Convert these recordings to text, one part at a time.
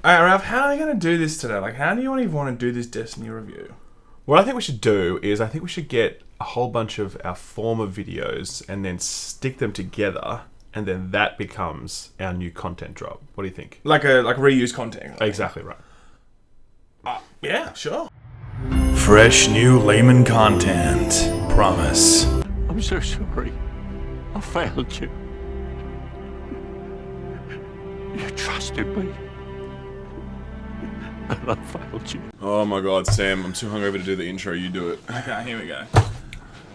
Alright, Ralph, how are we going to do this today? Like, how do you even want to do this Destiny review? What I think we should do is I think we should get a whole bunch of our former videos and then stick them together, and then that becomes our new content drop. What do you think? Like reuse content. Exactly right. Yeah, sure. Fresh new Laymen content. Promise. I'm so sorry. I failed you. You trusted me. And I failed you. Oh my god, Sam, I'm too hungover to do the intro. You do it. Okay, here we go.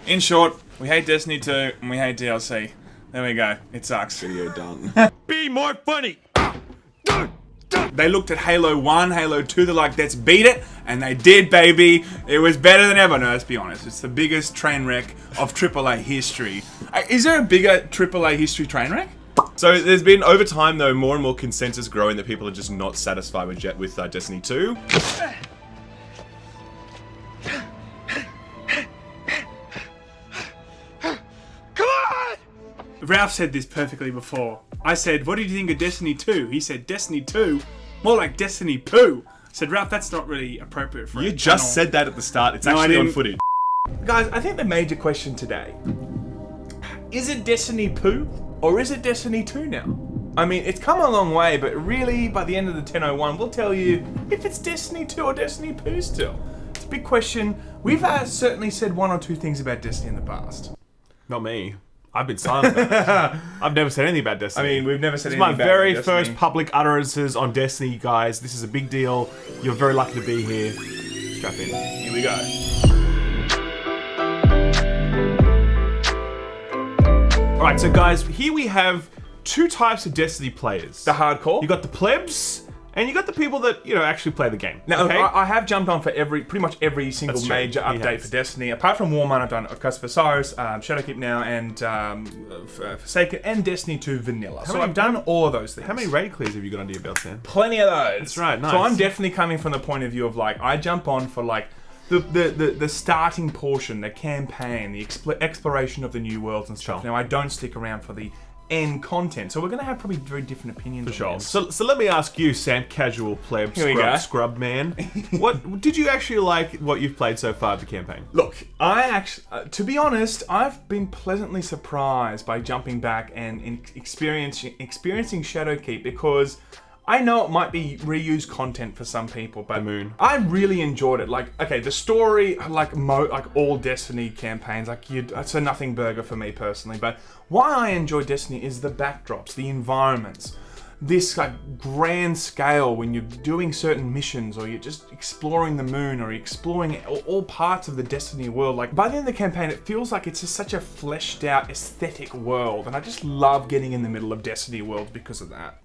In short, we hate Destiny 2 and we hate DLC. There we go. It sucks. Video done. Be more funny. They looked at Halo 1, Halo 2, they're like, let's beat it. And they did, baby. It was better than ever. No, let's be honest. It's the biggest train wreck of AAA history. Is there a bigger AAA history train wreck? So there's been, over time though, more and more consensus growing that people are just not satisfied with Destiny 2. Ralph said this perfectly before. I said, what did you think of Destiny 2? He said, Destiny 2? More like Destiny Poo. I said, Ralph, that's not really appropriate for You just said that at the start. It's actually on footage. Guys, I think the major question today, is it Destiny Poo or is it Destiny 2 now? I mean, it's come a long way, but really, by the end of the 10.01, we'll tell you if it's Destiny 2 or Destiny Poo still. It's a big question. We've certainly said one or two things about Destiny in the past. Not me. I've been silent about it. I've never said anything about Destiny. I mean, we've never said anything about Destiny. It's my very first public utterances on Destiny, guys. This is a big deal. You're very lucky to be here. Strap in. Here we go. Alright, so guys, here we have two types of Destiny players. The hardcore. You got the plebs, and you got the people that, you know, actually play the game. Now, okay? I have jumped on for pretty much every single major update for Destiny. Apart from Warman, I've done Curse of Osiris, Shadowkeep now, and Forsaken, and Destiny 2 Vanilla. So I've done all of those things. How many raid clears have you got under your belt, Sam? Plenty of those. That's right, nice. So I'm definitely coming from the point of view of, like, I jump on for, like, the starting portion, the campaign, the exploration of the new worlds and stuff. Now, I don't stick around for the end content, so we're going to have probably very different opinions For on sure. this. So let me ask you, Sam, casual pleb, scrub man. What did you actually like what you've played so far of the campaign? Look, I actually, to be honest, I've been pleasantly surprised by jumping back and experiencing Shadowkeep, because I know it might be reused content for some people, but I really enjoyed it. Like, okay, the story, like all Destiny campaigns, it's a nothing burger for me personally. But why I enjoy Destiny is the backdrops, the environments, this like grand scale when you're doing certain missions, or you're just exploring the moon, or you're exploring all parts of the Destiny world. Like, by the end of the campaign, it feels like it's just such a fleshed out aesthetic world, and I just love getting in the middle of Destiny world because of that.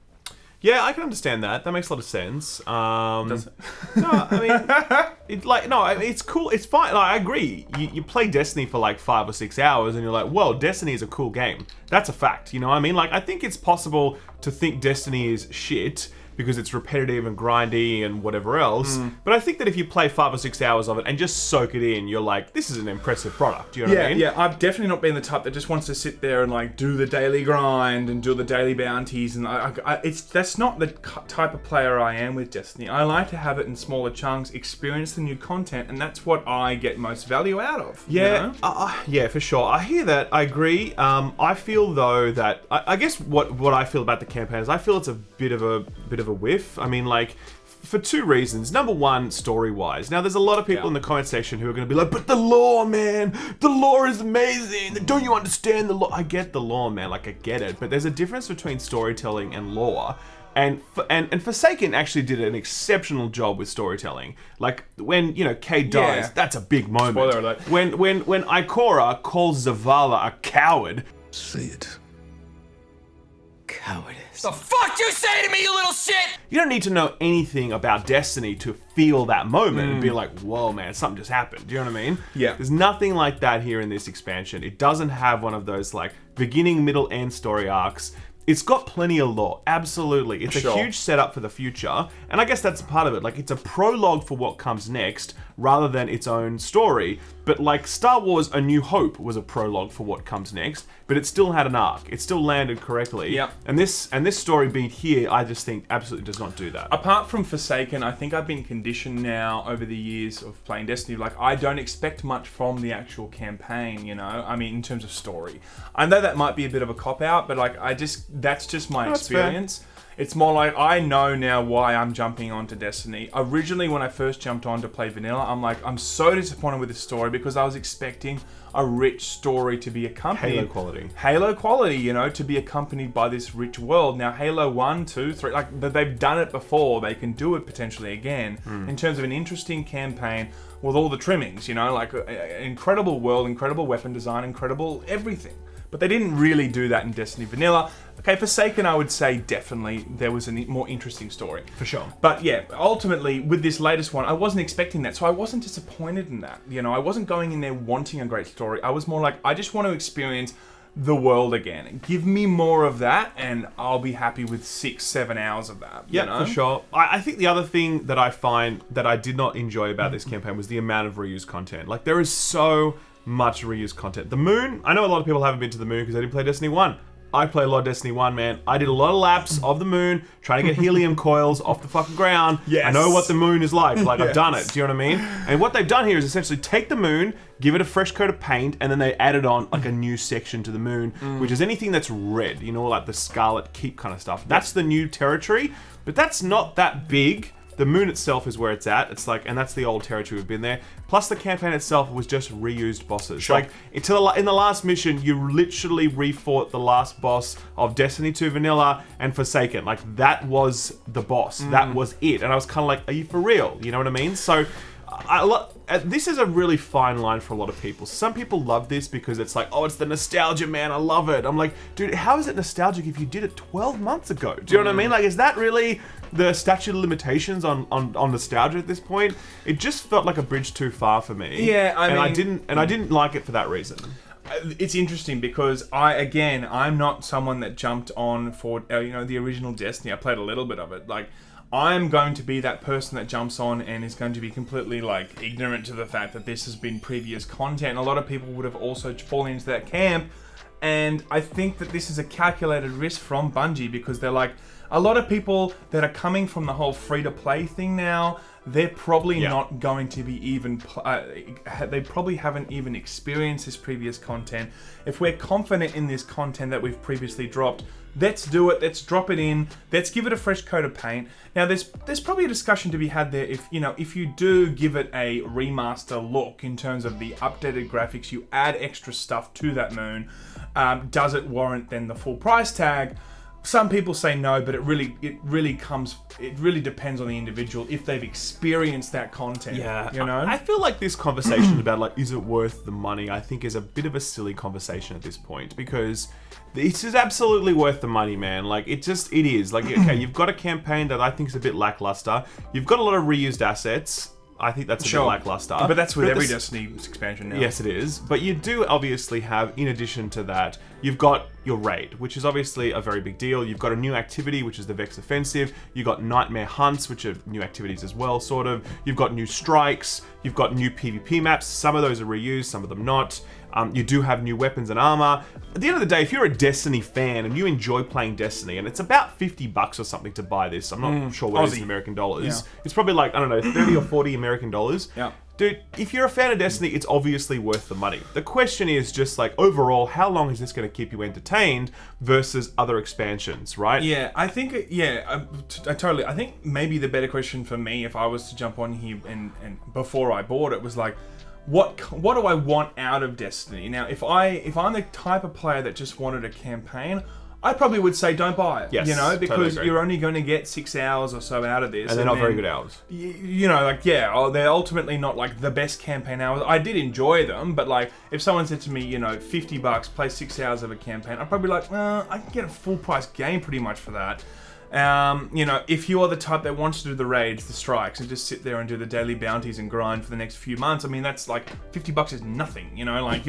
Yeah, I can understand that. That makes a lot of sense. Does it? No, I mean, it's cool. It's fine. Like, I agree. You play Destiny for like 5 or 6 hours, and you're like, well, Destiny is a cool game. That's a fact. You know what I mean? Like, I think it's possible to think Destiny is shit because it's repetitive and grindy and whatever else. But I think that if you play 5 or 6 hours of it and just soak it in, you're like, this is an impressive product. Do you know what I mean? Yeah, I've definitely not been the type that just wants to sit there and like do the daily grind and do the daily bounties, and that's not the type of player I am with Destiny. I like to have it in smaller chunks, experience the new content, and that's what I get most value out of. Yeah, you know? Yeah, for sure. I hear that. I agree. I feel though that I guess what I feel about the campaign is I feel it's a bit of a whiff. I mean, like, for two reasons. Number one, story-wise. Now, there's a lot of people in the comment section who are going to be like, but the lore, man! The lore is amazing! Don't you understand the lore? I get the lore, man. Like, I get it. But there's a difference between storytelling and lore. And Forsaken actually did an exceptional job with storytelling. Like, when, you know, Cade dies, that's a big moment. Spoiler alert. When Ikora calls Zavala a coward... Say it. Cowardice. The fuck you say to me, you little shit! You don't need to know anything about Destiny to feel that moment and be like, whoa, man, something just happened. Do you know what I mean? Yeah. There's nothing like that here in this expansion. It doesn't have one of those, like, beginning, middle, end story arcs. It's got plenty of lore, absolutely. It's a huge setup for the future, and I guess that's part of it. Like, it's a prologue for what comes next, rather than its own story. But like Star Wars A New Hope was a prologue for what comes next, but it still had an arc. It still landed correctly. Yep. And this story beat here, I just think absolutely does not do that. Apart from Forsaken, I think I've been conditioned now over the years of playing Destiny. Like, I don't expect much from the actual campaign, you know? I mean, in terms of story. I know that might be a bit of a cop-out, but like, that's just my experience. Fair. It's more like, I know now why I'm jumping onto Destiny. Originally, when I first jumped on to play Vanilla, I'm so disappointed with the story because I was expecting a rich story to be accompanied. Halo quality, you know, to be accompanied by this rich world. Now, Halo 1, 2, 3, like, they've done it before. They can do it potentially again. In terms of an interesting campaign with all the trimmings, you know, like an incredible world, incredible weapon design, incredible everything. But they didn't really do that in Destiny Vanilla. Okay, Forsaken, I would say definitely there was a more interesting story. For sure. But yeah, ultimately, with this latest one, I wasn't expecting that. So I wasn't disappointed in that. You know, I wasn't going in there wanting a great story. I was more like, I just want to experience the world again. Give me more of that, and I'll be happy with 6-7 hours of that. Yeah, you know? for sure. I think the other thing that I find that I did not enjoy about this campaign was the amount of reused content. Like, there is so much reused content. The moon, I know a lot of people haven't been to the moon because they didn't play Destiny 1. I play a lot of Destiny 1, man. I did a lot of laps of the moon, trying to get helium coils off the fucking ground. Yes. I know what the moon is like. Like, I've done it. Do you know what I mean? And what they've done here is essentially take the moon, give it a fresh coat of paint, and then they added on like a new section to the moon, which is anything that's red, you know, like the Scarlet Keep kind of stuff. That's the new territory, but that's not that big. The moon itself is where it's at. It's like, and that's the old territory we've been there. Plus, the campaign itself was just reused bosses. Sure. Like, until in the last mission, you literally refought the last boss of Destiny 2 Vanilla and Forsaken. Like, that was the boss. That was it. And I was kind of like, are you for real? You know what I mean? So, this is a really fine line for a lot of people. Some people love this because it's like, oh, it's the nostalgia, man. I love it. I'm like, dude, how is it nostalgic if you did it 12 months ago? Do you know what I mean? Like, is that really the statute of limitations on nostalgia at this point? It just felt like a bridge too far for me. Yeah, I didn't like it for that reason. It's interesting because I'm not someone that jumped on for the original Destiny. I played a little bit of it. Like, I'm going to be that person that jumps on and is going to be completely like ignorant to the fact that this has been previous content. A lot of people would have also fallen into that camp, and I think that this is a calculated risk from Bungie because they're like, a lot of people that are coming from the whole free-to-play thing now, they're probably not going to be even... they probably haven't even experienced this previous content. If we're confident in this content that we've previously dropped, let's do it. Let's drop it in. Let's give it a fresh coat of paint. Now, there's probably a discussion to be had there if you do give it a remaster look in terms of the updated graphics, you add extra stuff to that moon. Does it warrant then the full price tag? Some people say no, but it really depends on the individual if they've experienced that content. Yeah, you know. I feel like this conversation about like, is it worth the money? I think is a bit of a silly conversation at this point because this is absolutely worth the money, man. Like it is. Like, okay, you've got a campaign that I think is a bit lackluster. You've got a lot of reused assets. I think that's a bit lackluster. But that's with every Destiny expansion now. Yes, it is. But you do obviously have, in addition to that, you've got your raid, which is obviously a very big deal. You've got a new activity, which is the Vex Offensive. You've got Nightmare Hunts, which are new activities as well, sort of. You've got new strikes. You've got new PvP maps. Some of those are reused, some of them not. You do have new weapons and armor. At the end of the day, if you're a Destiny fan and you enjoy playing Destiny, and it's about $50 or something to buy this, I'm not sure what it is in American dollars. Yeah. It's probably like, I don't know, 30 or 40 American dollars. Yeah. Dude, if you're a fan of Destiny, it's obviously worth the money. The question is just like, overall, how long is this going to keep you entertained versus other expansions, right? Yeah, I think, I think maybe the better question for me, if I was to jump on here and before I bought it, was like, what do I want out of Destiny? Now, if I'm the type of player that just wanted a campaign, I probably would say don't buy it. Yes, because totally you're only going to get 6 hours or so out of this. And they're not very good hours. They're ultimately not like the best campaign hours. I did enjoy them, but like if someone said to me, $50, play 6 hours of a campaign, I'd probably be like, I can get a full price game pretty much for that. If you are the type that wants to do the raids, the strikes, and just sit there and do the daily bounties and grind for the next few months, I mean, that's like $50 is nothing, you're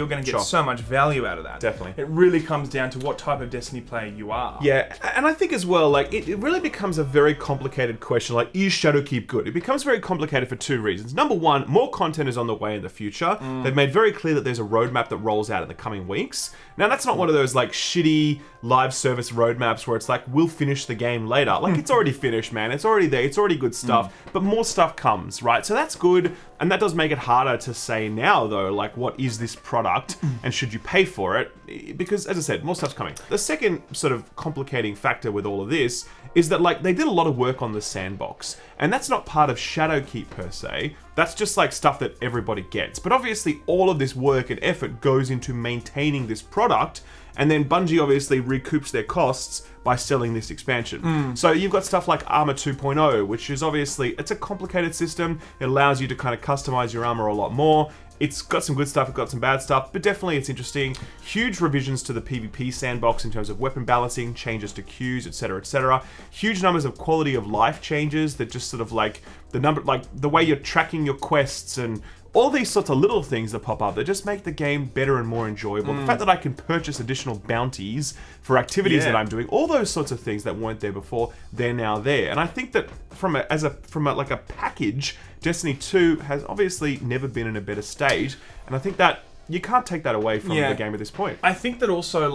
going to get so much value out of that. Definitely. It really comes down to what type of Destiny player you are. Yeah, and I think as well, like, it really becomes a very complicated question, like, is Shadowkeep good? It becomes very complicated for two reasons. Number one, more content is on the way in the future. They've made very clear that there's a roadmap that rolls out in the coming weeks. Now, that's not one of those, like, shitty live service roadmaps where it's like, we'll finish the game later. Like, it's already finished, man. It's already there. It's already good stuff. But more stuff comes, right? So that's good. And that does make it harder to say now, though, like, what is this product and should you pay for it? Because, as I said, more stuff's coming. The second sort of complicating factor with all of this is that, like, they did a lot of work on the Sandbox. And that's not part of Shadowkeep per se. That's just like stuff that everybody gets. But obviously, all of this work and effort goes into maintaining this product. And then Bungie obviously recoups their costs by selling this expansion. So you've got stuff like Armor 2.0, which is obviously, it's a complicated system. It allows you to kind of customize your armor a lot more. It's got some good stuff, it's got some bad stuff, but definitely it's interesting. Huge revisions to the PvP sandbox in terms of weapon balancing, changes to queues, etc., etc. Huge numbers of quality of life changes that just sort of like the way you're tracking your quests and all these sorts of little things that pop up that just make the game better and more enjoyable. The fact that I can purchase additional bounties for activities that I'm doing, all those sorts of things that weren't there before, they're now there. And I think that from a package, Destiny 2 has obviously never been in a better state. And I think that you can't take that away from the game at this point. I think that also,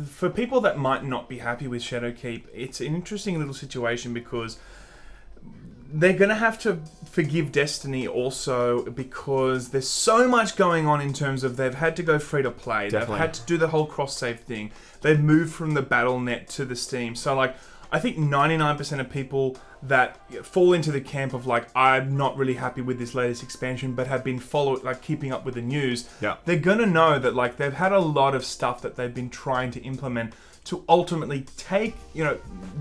for people that might not be happy with Shadowkeep, it's an interesting little situation because they're going to have to forgive Destiny also because there's so much going on in terms of they've had to go free to play. Definitely. They've had to do the whole cross-save thing. They've moved from the Battle.net to the Steam. So, I think 99% of people that fall into the camp of, I'm not really happy with this latest expansion, but have been keeping up with the news, they're going to know that, they've had a lot of stuff that they've been trying to implement to ultimately take,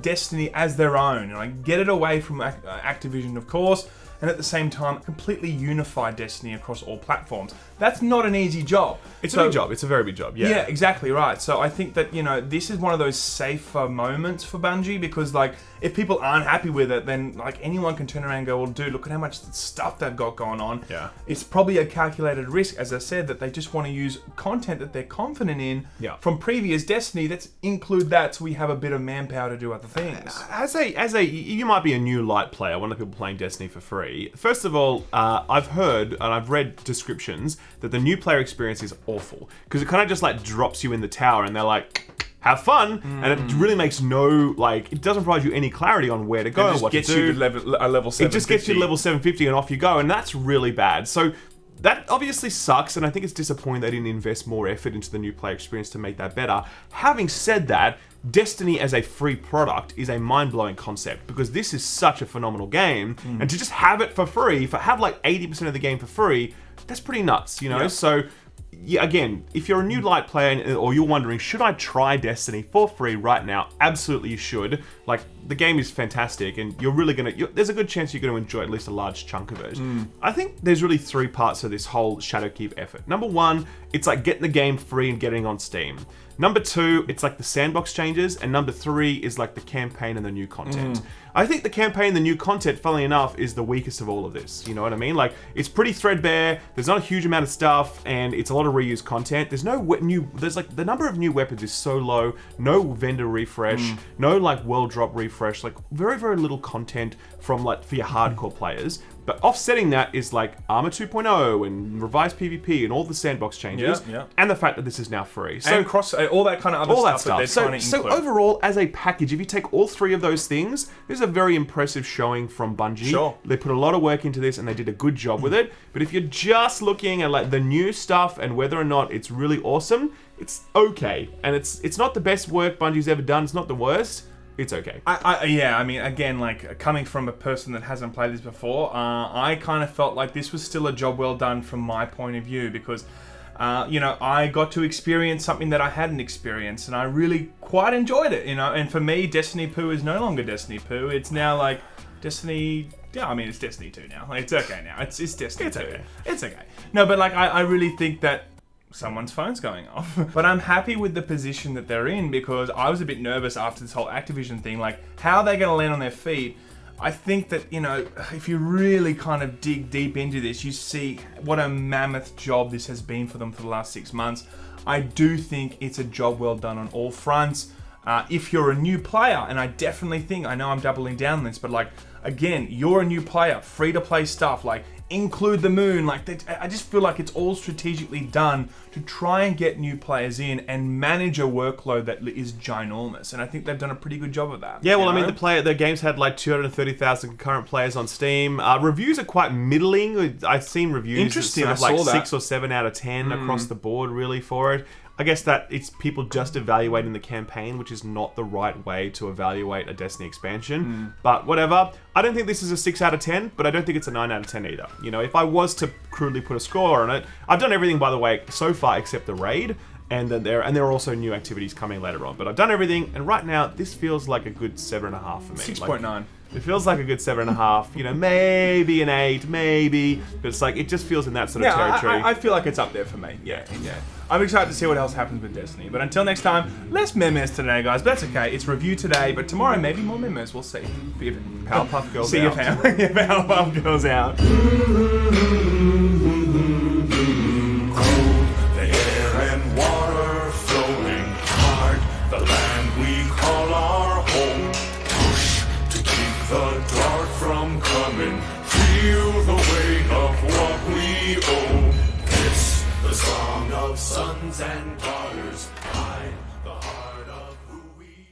Destiny as their own, get it away from Activision, of course, and at the same time, completely unify Destiny across all platforms. That's not an easy job. It's a big job. It's a very big job. Yeah. Yeah, exactly right. So I think that, this is one of those safer moments for Bungie because, if people aren't happy with it, then, anyone can turn around and go, well, dude, look at how much stuff they've got going on. Yeah. It's probably a calculated risk, as I said, that they just want to use content that they're confident in from previous Destiny. Let's include that so we have a bit of manpower to do other things. You might be a new light player, one of the people playing Destiny for free. First of all, I've heard and I've read descriptions that the new player experience is awful because it kind of just drops you in the tower and they're like, have fun, and it really makes it doesn't provide you any clarity on where to go and what to do. You to level 750. It just gets you to level 750 and off you go, and that's really bad. So that obviously sucks, and I think it's disappointing they didn't invest more effort into the new player experience to make that better. Having said that, Destiny as a free product is a mind-blowing concept because this is such a phenomenal game, and to just have it for free, have 80% of the game for free, that's pretty nuts, Yeah. So, again, if you're a new light player or you're wondering, should I try Destiny for free right now? Absolutely you should. The game is fantastic and you're really there's a good chance you're going to enjoy at least a large chunk of it. I think there's really three parts of this whole Shadowkeep effort. Number one, it's getting the game free and getting on Steam. Number two, it's the sandbox changes. And number three is the campaign and the new content. I think the campaign and the new content, funnily enough, is the weakest of all of this. You know what I mean? It's pretty threadbare. There's not a huge amount of stuff, and it's a lot of reused content. There's no the number of new weapons is so low. No vendor refresh. No world drop refresh. Very, very little content from for your hardcore players. But offsetting that is Armor 2.0 and revised PvP and all the sandbox changes, and the fact that this is now free. So and cross all that kind of other stuff. That they're trying to include. So overall, as a package, if you take all three of those things, there's a very impressive showing from Bungie. Sure. They put a lot of work into this and they did a good job with it. But if you're just looking at the new stuff and whether or not it's really awesome, it's okay. And it's not the best work Bungie's ever done. It's not the worst. It's okay. I mean, again, coming from a person that hasn't played this before, I kind of felt like this was still a job well done from my point of view because, I got to experience something that I hadn't experienced and I really quite enjoyed it, And for me, Destiny Poo is no longer Destiny Poo. It's now Destiny... Yeah, I mean, it's Destiny 2 now. It's okay now. It's Destiny 2. Okay. It's okay. No, but I really think that someone's phone's going off. But I'm happy with the position that they're in because I was a bit nervous after this whole Activision thing. Like, how are they going to land on their feet? I think that, if you really kind of dig deep into this, you see what a mammoth job this has been for them for the last 6 months. I do think it's a job well done on all fronts. If you're a new player, and I definitely think, I know I'm doubling down on this, but like, again, you're a new player, free to play stuff, like, include the moon, I just feel like it's all strategically done to try and get new players in and manage a workload that is ginormous, and I think they've done a pretty good job of that. Yeah, well, I mean, the game's had like 230,000 concurrent players on Steam. Reviews are quite middling. I've seen reviews Interesting, of I like saw that. 6 or 7 out of 10 across the board, really, for it. I guess that it's people just evaluating the campaign, which is not the right way to evaluate a Destiny expansion. But whatever. I don't think this is a 6 out of 10, but I don't think it's a 9 out of 10 either. If I was to crudely put a score on it, I've done everything, by the way, so far except the raid, and then there are also new activities coming later on. But I've done everything, and right now this feels like a good 7.5 for me. 6.9. It feels like a good 7.5, maybe an 8, maybe, but it's like, it just feels in that sort of territory. I feel like it's up there for me. Yeah. I'm excited to see what else happens with Destiny. But until next time, less memes today, guys. But that's okay. It's review today, but tomorrow maybe more memes. We'll see. Powerpuff Girls see out. if Powerpuff Girls out. The air and water flowing hard, the land we call our home. Push to keep the dark from coming. Feel the weight of what we owe. This the song of sons and daughters.